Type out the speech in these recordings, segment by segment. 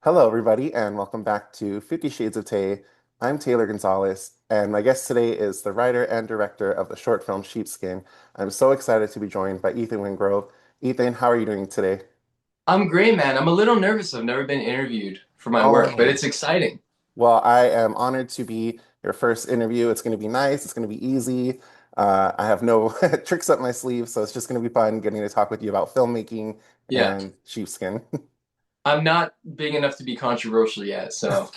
Hello, everybody, and welcome back to 50 Shades of Tay. I'm Taylor Gonzalez, and my guest today is the writer and director of the short film Sheepskin. I'm so excited to be joined by Ethan Wingrove. Ethan, how are you doing today? I'm great, man. I'm a little nervous. I've never been interviewed for my work, but Oh, it's exciting. well, I am honored to be your first interview. It's going to be nice, it's going to be easy. I have no tricks up my sleeve, so it's just going to be fun getting to talk with you about filmmaking Yeah. and sheepskin. I'm not big enough to be controversial yet, so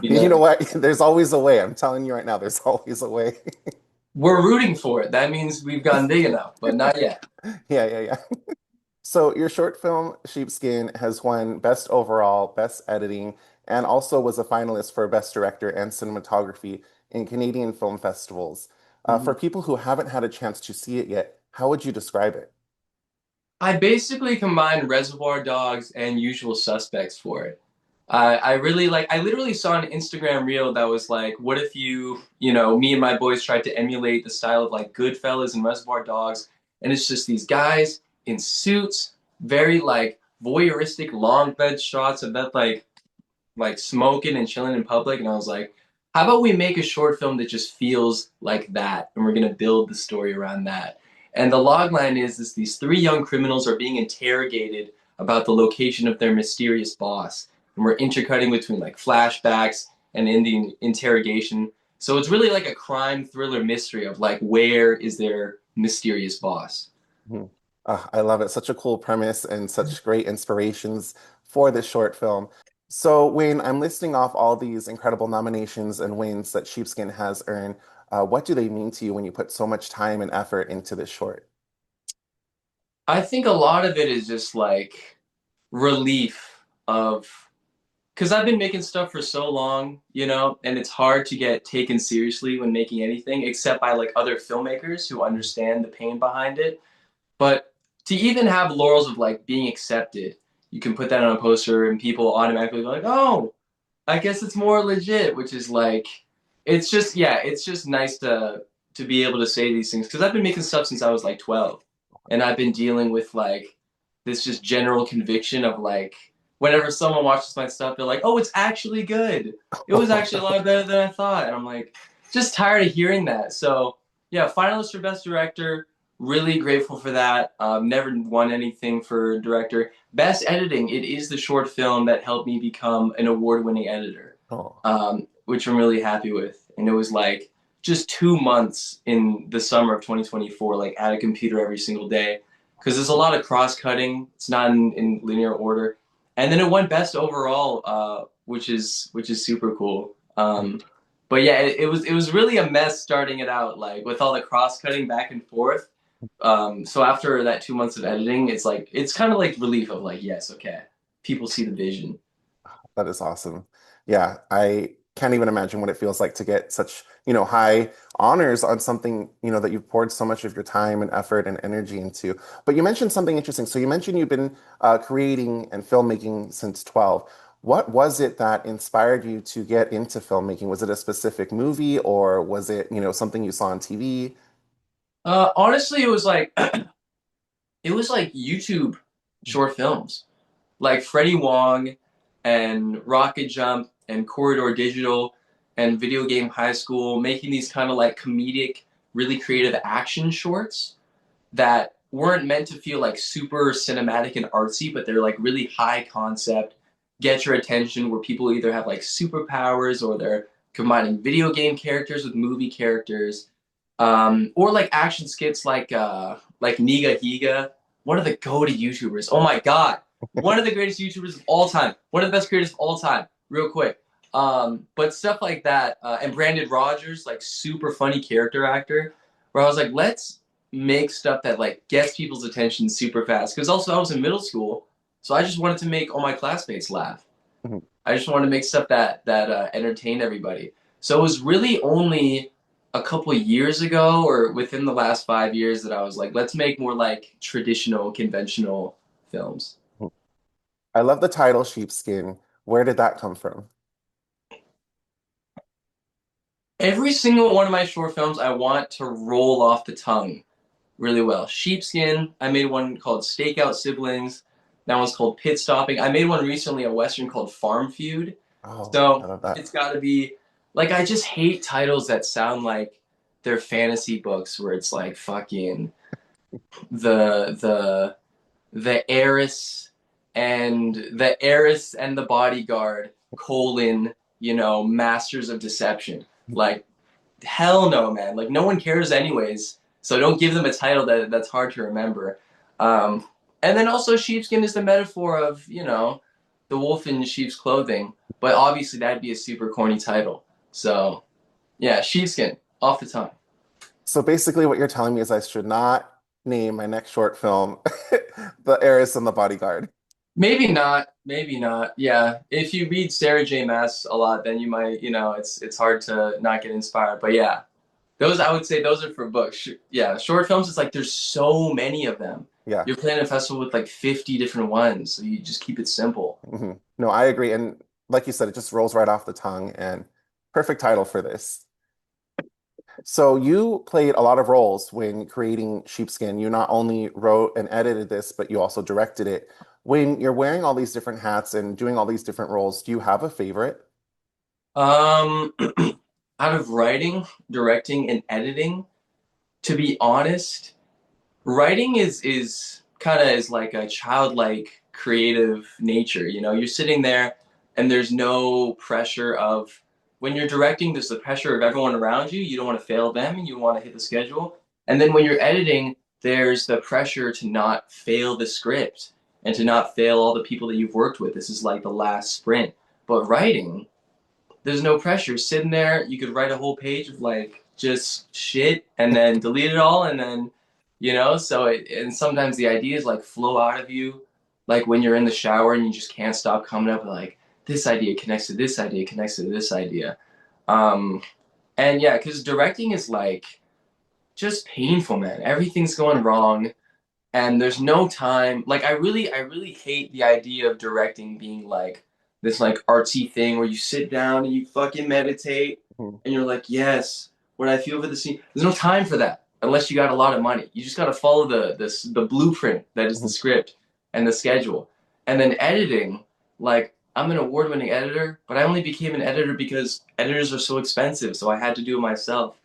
you You know know, what? There's always a way. I'm telling you right now, there's always a way. we're rooting for it. That means we've gotten big enough, but not yet. Yeah. So your short film Sheepskin has won Best Overall, Best Editing, and also was a finalist for Best Director and Cinematography in Canadian film festivals. For Mhm. people who haven't had a chance to see it yet, how would you describe it? I basically combined Reservoir Dogs and Usual Suspects for it. I literally saw an Instagram reel that was like, what if me and my boys tried to emulate the style of like Goodfellas and Reservoir Dogs, and it's just these guys in suits, very like voyeuristic long bed shots of that like smoking and chilling in public, and I was like, how about we make a short film that just feels like that, and we're gonna build the story around that. And the logline is these three young criminals are being interrogated about the location of their mysterious boss, and we're intercutting between like flashbacks and in the interrogation. So it's really like a crime thriller mystery of like where is their mysterious boss. Mhm. I love it. Such a cool premise and such great inspirations for this short film. So when I'm listing off all these incredible nominations and wins that Sheepskin has earned, what do they mean to you when you put so much time and effort into this short? I think a lot of it is just like relief of because I've been making stuff for so long, and it's hard to get taken seriously when making anything except by like other filmmakers who understand the pain behind it. But to even have laurels of like being accepted, you can put that on a poster and people automatically go like, "Oh, I guess it's more legit," which is like it's just nice to be able to say these things because I've been making stuff since I was like 12, and I've been dealing with like this just general conviction of like whenever someone watches my stuff, they're like, "Oh, it's actually good. It was actually a lot better than I thought," and I'm like, just tired of hearing that. So yeah, finalist for best director. Really grateful for that. Never won anything for director. Best editing. It is the short film that helped me become an award-winning editor, Oh, which I'm really happy with. And it was like just 2 months in the summer of 2024, like at a computer every single day, because there's a lot of cross-cutting. It's not in linear order. And then it won best overall, which is super cool. But yeah, it was really a mess starting it out, like with all the cross-cutting back and forth. So after that 2 months of editing, it's kind of like relief of like, yes, okay, people see the vision. that is awesome. Yeah, I can't even imagine what it feels like to get such, high honors on something, that you've poured so much of your time and effort and energy into. But you mentioned something interesting. So you mentioned you've been creating and filmmaking since 12. What was it that inspired you to get into filmmaking? Was it a specific movie or was it, something you saw on TV? Honestly, it was like YouTube short films, like Freddie Wong and Rocket Jump and Corridor Digital and Video Game High School, making these kind of like comedic, really creative action shorts that weren't meant to feel like super cinematic and artsy, but they're like really high concept, get your attention, where people either have like superpowers or they're combining video game characters with movie characters, or like action skits like Niga Higa, one of the go-to YouTubers. Oh my god, one of the greatest YouTubers of all time, one of the best creators of all time. Real quick, but stuff like that, and Brandon Rogers, like super funny character actor, where I was like, let's make stuff that like gets people's attention super fast. Because also I was in middle school, so I just wanted to make all my classmates laugh. I just wanted to make stuff that entertained everybody. So it was really only a couple years ago, or within the last 5 years, that I was like, let's make more like traditional, conventional films. I love the title Sheepskin. Where did that come from? Every single one of my short films, I want to roll off the tongue really well. Sheepskin, I made one called Stakeout Siblings. That one's called Pit Stopping. I made one recently, a Western called Farm Feud. Oh, I So love that. it's got to be like, I just hate titles that sound like they're fantasy books where it's like fucking the the the heiress and the bodyguard colon, masters of deception. Like, hell no, man. Like, no one cares anyways. So don't give them a title that's hard to remember. Um, and then also, sheepskin is the metaphor of, the wolf in sheep's clothing. But obviously, that'd be a super corny title. So yeah, sheepskin off the tongue. So basically, what you're telling me is I should not name my next short film The Heiress and the Bodyguard. Maybe not. Maybe not. Yeah. If you read Sarah J. Maas a lot, then you might, it's hard to not get inspired. But yeah, those I would say those are for books. Yeah, short films. It's like there's so many of them. Yeah. You're playing a festival with like 50 different ones, so you just keep it simple. No, I agree. And like you said, it just rolls right off the tongue and perfect title for this. So you played a lot of roles when creating Sheepskin. You not only wrote and edited this, but you also directed it. When you're wearing all these different hats and doing all these different roles, do you have a favorite? Um, out of writing, directing, and editing, to be honest, writing is kind of is like a childlike creative nature. You're sitting there and there's no pressure of when you're directing, there's the pressure of everyone around you. You don't want to fail them and you want to hit the schedule. And then when you're editing, there's the pressure to not fail the script and to not fail all the people that you've worked with. This is like the last sprint. But writing, there's no pressure. Sitting there, you could write a whole page of like just shit and then delete it all and then and sometimes the ideas like flow out of you like when you're in the shower and you just can't stop coming up with like this idea connects to this idea connects to this idea. Um and yeah, because directing is like just painful, man. Everything's going wrong and there's no time. Like I really hate the idea of directing being like this like artsy thing where you sit down and you fucking meditate Mhm. and you're like, yes, what I feel for the scene. There's no time for that unless you got a lot of money. You just got to follow the blueprint that is the Mhm. script and the schedule. And then editing, like I'm an award-winning editor, but I only became an editor because editors are so expensive, so I had to do it myself.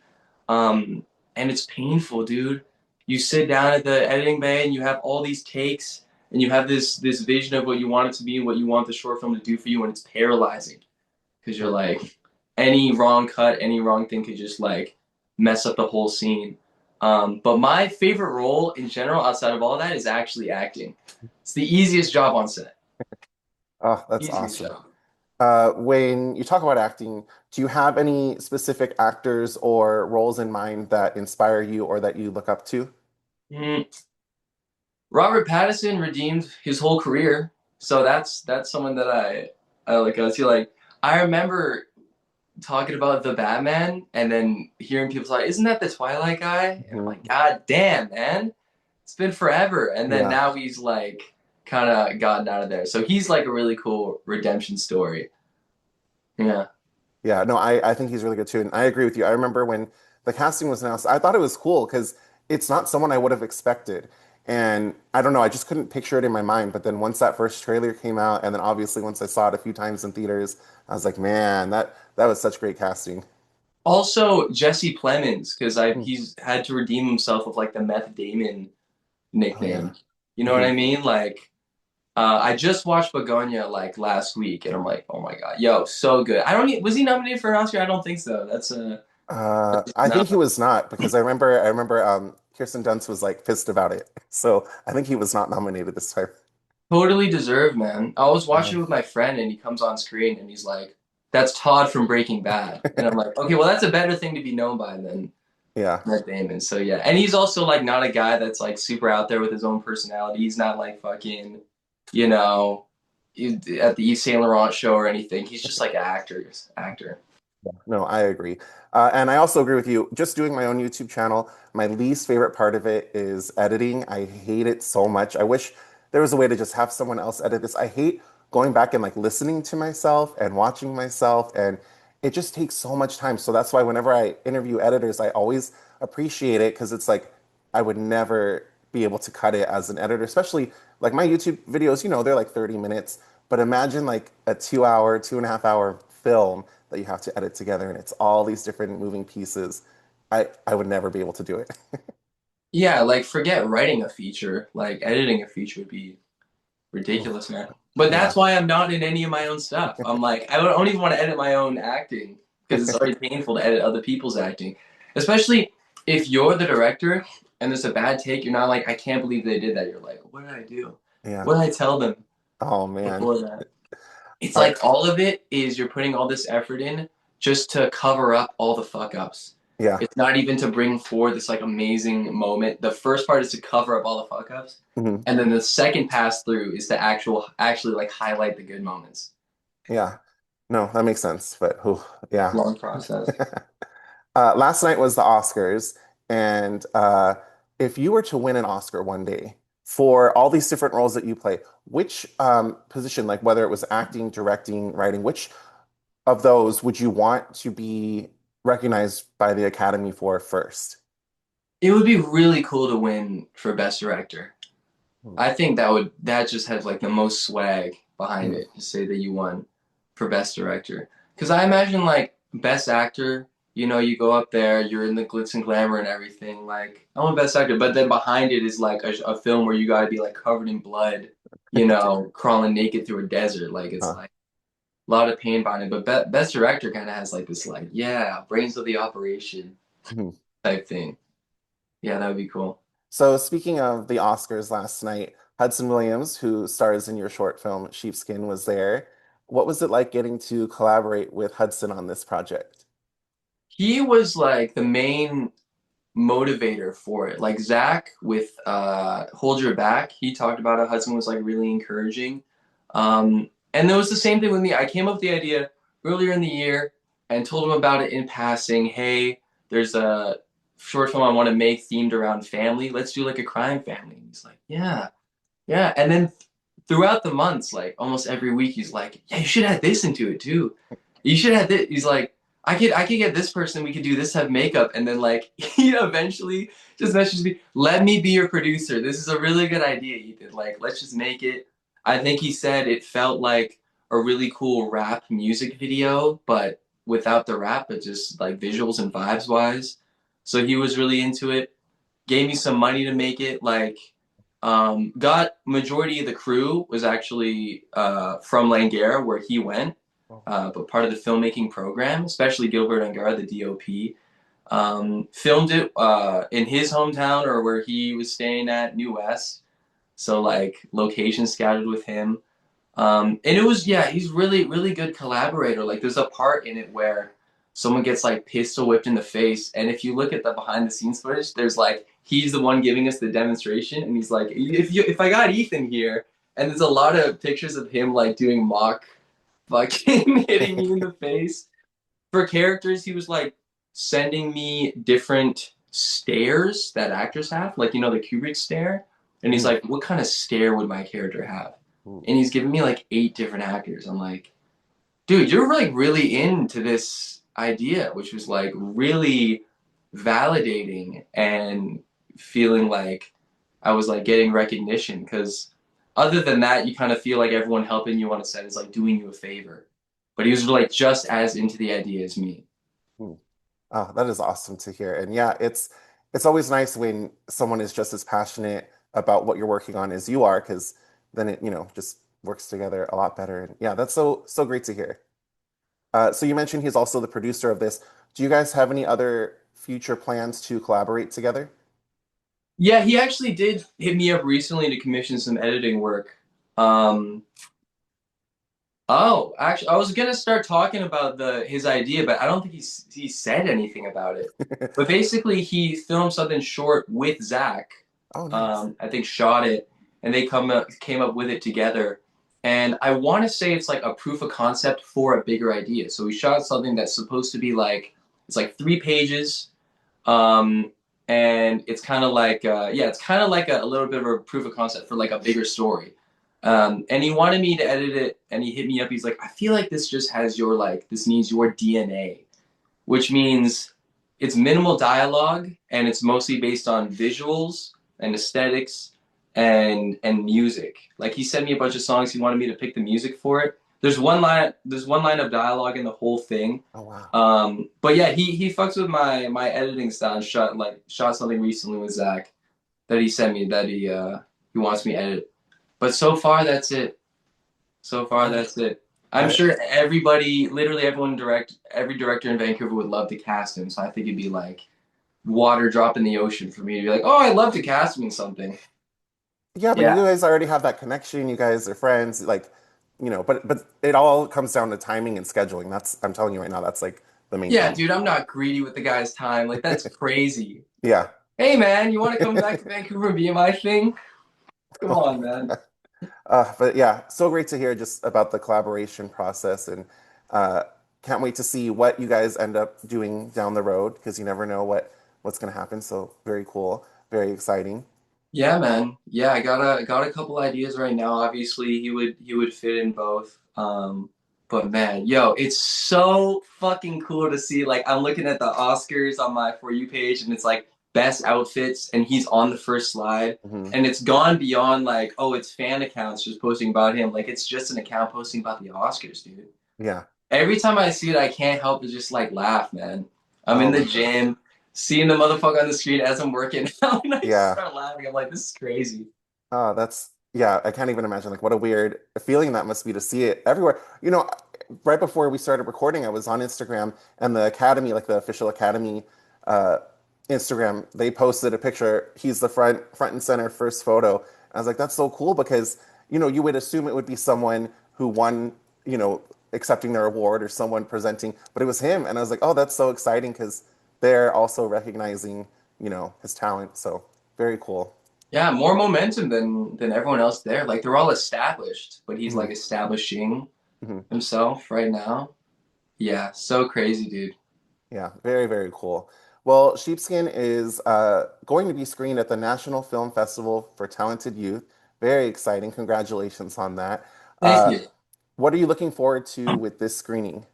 Um, and it's painful, dude. You sit down at the editing bay and you have all these takes and you have this vision of what you want it to be and what you want the short film to do for you, and it's paralyzing because you're like any wrong cut, any wrong thing could just like mess up the whole scene. But my favorite role in general, outside of all that, is actually acting. It's the easiest job on set. Oh, that's Easiest awesome. job. When you talk about acting, do you have any specific actors or roles in mind that inspire you or that you look up to? Mm, Robert Pattinson redeemed his whole career, so that's someone that I like. I feel like I remember talking about the Batman and then hearing people like, "Isn't that the Twilight guy?" And I'm like, Mhm. "God damn, man, it's been forever." And then Yeah. now he's like kind of gotten out of there, so he's like a really cool redemption story. Yeah. Yeah, no, I think he's really good too. And I agree with you. I remember when the casting was announced, I thought it was cool because it's not someone I would have expected. And I don't know, I just couldn't picture it in my mind. But then once that first trailer came out, and then obviously once I saw it a few times in theaters, I was like, man, that was such great casting. Also, Jesse Plemons, because I Hmm. he's had to redeem himself with like the Meth Damon Oh yeah. nickname. You know what Hmm. I mean? Like, I just watched Begonia like last week, and I'm like, oh my god, yo, so good. I don't. Was he nominated for an Oscar? I don't think so. I No. think he was not because I remember Kirsten Dunst was like pissed about it. So I think he was not nominated this time. Totally deserved, man. I was Yeah. watching with my friend, and he comes on screen, and he's like, "That's Todd from Breaking Bad," and I'm like, "Okay, well, that's a better thing to be known by than Yeah. Matt Damon." So yeah, and he's also like not a guy that's like super out there with his own personality. He's not like fucking, you know, at the East Saint Laurent show or anything. He's just like an actor. No, I agree. And I also agree with you. Just doing my own YouTube channel, my least favorite part of it is editing. I hate it so much. I wish there was a way to just have someone else edit this. I hate going back and like listening to myself and watching myself, and it just takes so much time. So that's why whenever I interview editors, I always appreciate it because it's like I would never be able to cut it as an editor, especially like my YouTube videos, they're like 30 minutes, but imagine like a 2 hour, 2.5 hour film that you have to edit together and it's all these different moving pieces. I would never be able to do it. Yeah, like forget writing a feature, like editing a feature would be Oof. ridiculous, man. But Yeah. that's why I'm not in any of my own stuff. I'm like, don't even want to edit my own acting because it's already painful to edit other people's acting. Especially if you're the director and there's a bad take, you're not like, I can't believe they did that. You're like, what did I do? Yeah. What did I tell them Oh man. before that? It's Are, like all of it is you're putting all this effort in just to cover up all the fuck ups. yeah. It's not even to bring forward this like amazing moment. The first part is to cover up all the fuck ups, Mhm. and then the second pass through is to actually like highlight the good moments. Yeah. No, that makes sense. But yeah. Long process. Last night was the Oscars, and if you were to win an Oscar one day for all these different roles that you play, which position, like whether it was acting, directing, writing, which of those would you want to be recognized by the Academy for first? It would be really cool to win for best director. Hmm. I think that just has like the most swag behind Mhm. it to say that you won for best director. Because I imagine like best actor, you go up there, you're in the glitz and glamour and everything. Like I want best actor, but then behind it is like a film where you got to be like covered in blood, crawling naked through a desert. Like it's Huh. like a lot of pain behind it. But best director kind of has like this like yeah brains of the operation Mhm. type thing. Yeah, that would be cool. So speaking of the Oscars last night, Hudson Williams, who stars in your short film Sheepskin, was there. What was it like getting to collaborate with Hudson on this project? He was like the main motivator for it. Like Zach with Hold Your Back, he talked about it. Hudson was like really encouraging. And it was the same thing with me. I came up with the idea earlier in the year and told him about it in passing. Hey, there's a short film I want to make themed around family. Let's do like a crime family. And he's like, yeah, yeah. And then throughout the months, like almost every week, he's like, yeah, you should add this into it too. You should add this. He's like, I could get this person. We could do this type of makeup, and then like he eventually just messaged me, let me be your producer. This is a really good idea, Ethan. Like, let's just make it. I think he said it felt like a really cool rap music video, but without the rap, but just like visuals and vibes wise. So he was really into it. Gave me some money to make it. Like, got majority of the crew was actually from Langara, where he went, but part of the filmmaking program, especially Gilbert Angara, the DOP. Filmed it in his hometown or where he was staying at, New West. So like location scouted with him. And it was yeah, he's really really good collaborator. Like there's a part in it where someone gets like pistol whipped in the face, and if you look at the behind the scenes footage, there's like he's the one giving us the demonstration, and he's like, if I got Ethan here, and there's a lot of pictures of him like doing mock fucking hitting me in the face. For characters, he was like sending me different stares that actors have, like the Kubrick stare, and he's Mhm. like, what kind of stare would my character have? Ooh. And he's giving me like 8 different actors. I'm like, dude, you're like really into this idea, which was like really validating and feeling like I was like getting recognition because other than that, you kind of feel like everyone helping you on a set is like doing you a favor. But he was like just as into the idea as me. Hmm. Oh, that is awesome to hear. And yeah, it's always nice when someone is just as passionate about what you're working on as you are, because then it, just works together a lot better. And yeah, that's so great to hear. So you mentioned he's also the producer of this. Do you guys have any other future plans to collaborate together? Yeah, he actually did hit me up recently to commission some editing work. Um, oh, actually, I was gonna start talking about the his idea, but I don't think he said anything about it. But basically, he filmed something short with Zach. Oh, nice. I think shot it, and they came up with it together. And I want to say it's like a proof of concept for a bigger idea. So we shot something that's supposed to be like it's like 3 pages, um, and it's kind of like yeah, it's kind of like a little bit of a proof of concept for like a bigger story. And he wanted me to edit it, and he hit me up. He's like, I feel like this just has your like this needs your DNA, which means it's minimal dialogue and it's mostly based on visuals and aesthetics and music. Like he sent me a bunch of songs. He wanted me to pick the music for it. There's one line of dialogue in the whole thing. Oh wow. But yeah, he fucks with my editing style and shot something recently with Zach that he sent me that he wants me to edit. But so far that's it. So far I that's it. I'm I sure literally every director in Vancouver would love to cast him. So I think it'd be like water drop in the ocean for me to be like, oh, I'd love to cast him in something. Yeah, but you Yeah. guys already have that connection. You guys are friends, like, but it all comes down to timing and scheduling. That's I'm telling you right now, that's like the main Yeah, thing. dude, I'm not greedy with the guy's time. Like that's crazy. Yeah. Hey man, you want to come back to Vancouver and be in my thing? Come Oh on, my man. God. But yeah, so great to hear just about the collaboration process and uh, can't wait to see what you guys end up doing down the road because you never know what's going to happen. So very cool, very exciting. Yeah, man. Yeah, I got a couple ideas right now. Obviously, he would fit in both. But man, yo, it's so fucking cool to see. Like, I'm looking at the Oscars on my For You page, and it's like best outfits, and he's on the first slide. Hmm. And it's gone beyond like, oh, it's fan accounts just posting about him. Like, it's just an account posting about the Oscars, dude. Yeah. Every time I see it, I can't help but just like laugh, man. I'm Oh in the my God. gym, seeing the motherfucker on the screen as I'm working out, and I just Yeah. start laughing. I'm like, this is crazy. Yeah, I can't even imagine like what a weird feeling that must be to see it everywhere. Right before we started recording, I was on Instagram and the Academy, like the official Academy uh Instagram, they posted a picture. He's the front and center first photo. I was like, that's so cool because, you would assume it would be someone who won, you know, accepting their award or someone presenting, but it was him. And I was like, oh, that's so exciting because they're also recognizing, his talent. So very cool. Yeah, more momentum than everyone else there. Like they're all established, but he's like Mhm. establishing Mhm. himself right now. Yeah, so crazy, dude. Yeah, very, very cool. Well, Sheepskin is going to be screened at the National Film Festival for Talented Youth. Very exciting. Congratulations on that. Thank Uh, you. what are you looking forward to with this screening?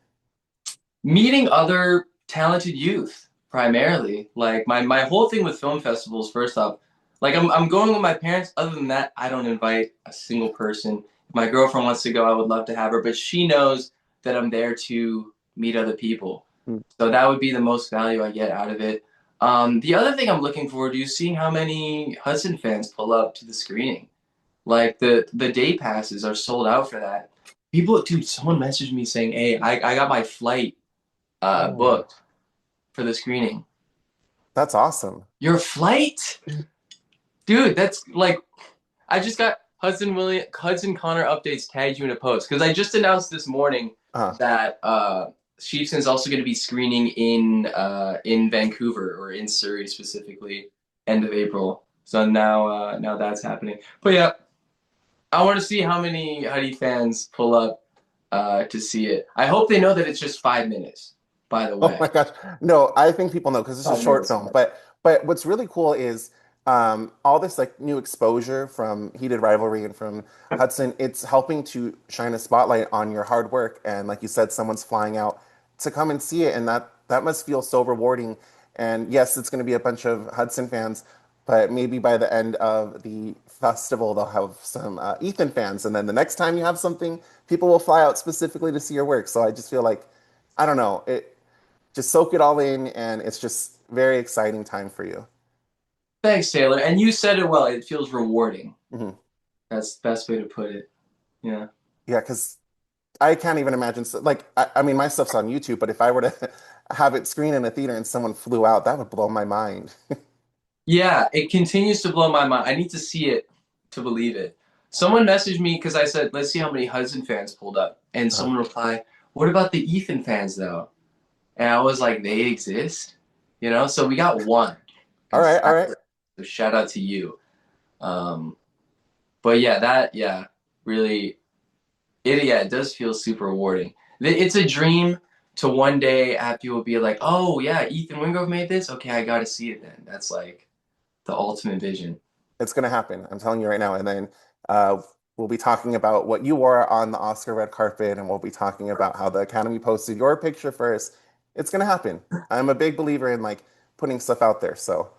Meeting other talented youth primarily. Like my whole thing with film festivals, first off, like I'm going with my parents. Other than that, I don't invite a single person. If my girlfriend wants to go, I would love to have her, but she knows that I'm there to meet other people. Mm. So that would be the most value I get out of it. The other thing I'm looking forward to is seeing how many Hudson fans pull up to the screening. Like the day passes are sold out for that. People, dude, someone messaged me saying, "Hey, I got my flight Oh, booked for the screening." that's awesome. Your flight, dude? That's like I just got Hudson Connor updates tagged you in a post because I just announced this morning Uh, that Sheepskin's also going to be screening in Vancouver or in Surrey specifically, end of April. So now that's happening. But yeah, I want to see how many Huddy fans pull up to see it. I hope they know that it's just 5 minutes. By the oh way, my gosh. No, I think people know because it's a five short minutes. film. But what's really cool is all this like new exposure from Heated Rivalry and from Hudson. It's helping to shine a spotlight on your hard work. And like you said, someone's flying out to come and see it, and that must feel so rewarding. And yes, it's going to be a bunch of Hudson fans, but maybe by the end of the festival, they'll have some Ethan fans, and then the next time you have something, people will fly out specifically to see your work. So I just feel like I don't know it just soak it all in, and it's just very exciting time for you. Thanks, Taylor. And you said it well. It feels rewarding. Hmm. That's the best way to put it. Yeah. Yeah, because I can't even imagine. Like, I mean, my stuff's on YouTube, but if I were to have it screen in a theater and someone flew out, that would blow my mind. Yeah, it continues to blow my mind. I need to see it to believe it. Someone messaged me because I said, let's see how many Hudson fans pulled up. And Uh, someone replied, what about the Ethan fans, though? And I was like, they exist? You know? So we got one. all right, all right. So shout out to you. Um, but yeah, really, it does feel super rewarding. It's a dream to one day have people be like, oh, yeah, Ethan Wingrove made this? Okay, I got to see it then. That's like the ultimate vision. It's gonna happen. I'm telling you right now. And then uh, we'll be talking about what you wore on the Oscar red carpet, and we'll be talking about how the Academy posted your picture first. It's gonna happen. I'm a big believer in like putting stuff out there. So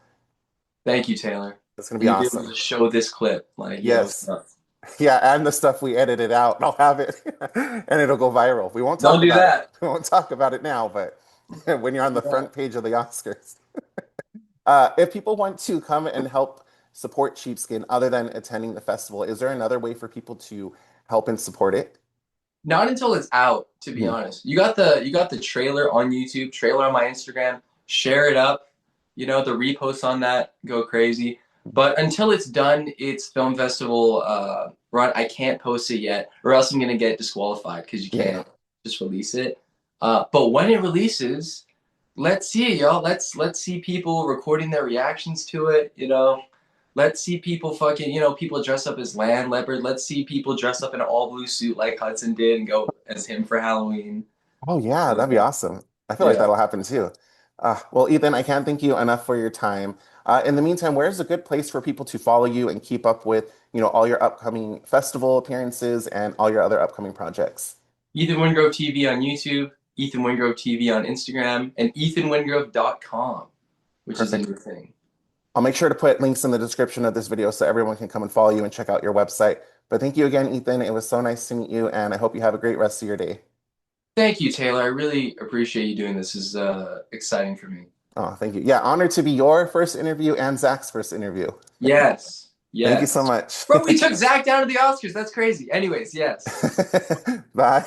Thank you, Taylor. It's gonna And be you'll be able awesome. to show this clip, like, yo, Yes. Yeah, and the stuff we edited out, I'll have it and it'll go viral. We won't don't talk do about it. that. We won't talk about it now, but when you're on the Yeah. front page of the Oscars. If people want to come and help support Sheepskin other than attending the festival, is there another way for people to help and support it? Not until it's out, to be Mhm. honest. You got the trailer on YouTube, trailer on my Instagram. Share it up. You know, the reposts on that go crazy. But until it's done, it's film festival run. I can't post it yet, or else I'm gonna get disqualified because you Yeah. can't just release it. But when it releases, let's see it, y'all. Let's see people recording their reactions to it. You know, let's see people fucking, you know, people dress up as land leopard. Let's see people dress up in an all blue suit like Hudson did and go as him for Halloween. Oh yeah, that'd be awesome. I feel like Yeah. that'll happen too. Well, Ethan, I can't thank you enough for your time. In the meantime, where's a good place for people to follow you and keep up with, all your upcoming festival appearances and all your other upcoming projects? Ethan Wingrove TV on YouTube, Ethan Wingrove TV on Instagram, and ethanwingrove.com, which is a Perfect. new thing. I'll make sure to put links in the description of this video so everyone can come and follow you and check out your website. But thank you again, Ethan. It was so nice to meet you, and I hope you have a great rest of your day. Thank you, Taylor. I really appreciate you doing this. This is exciting for me. Oh, thank you. Yeah, honored to be your first interview and Zach's first interview. Yes. Thank you so Yes. much. Bro, we took Zach down to the Oscars. That's crazy. Anyways, yes. Bye.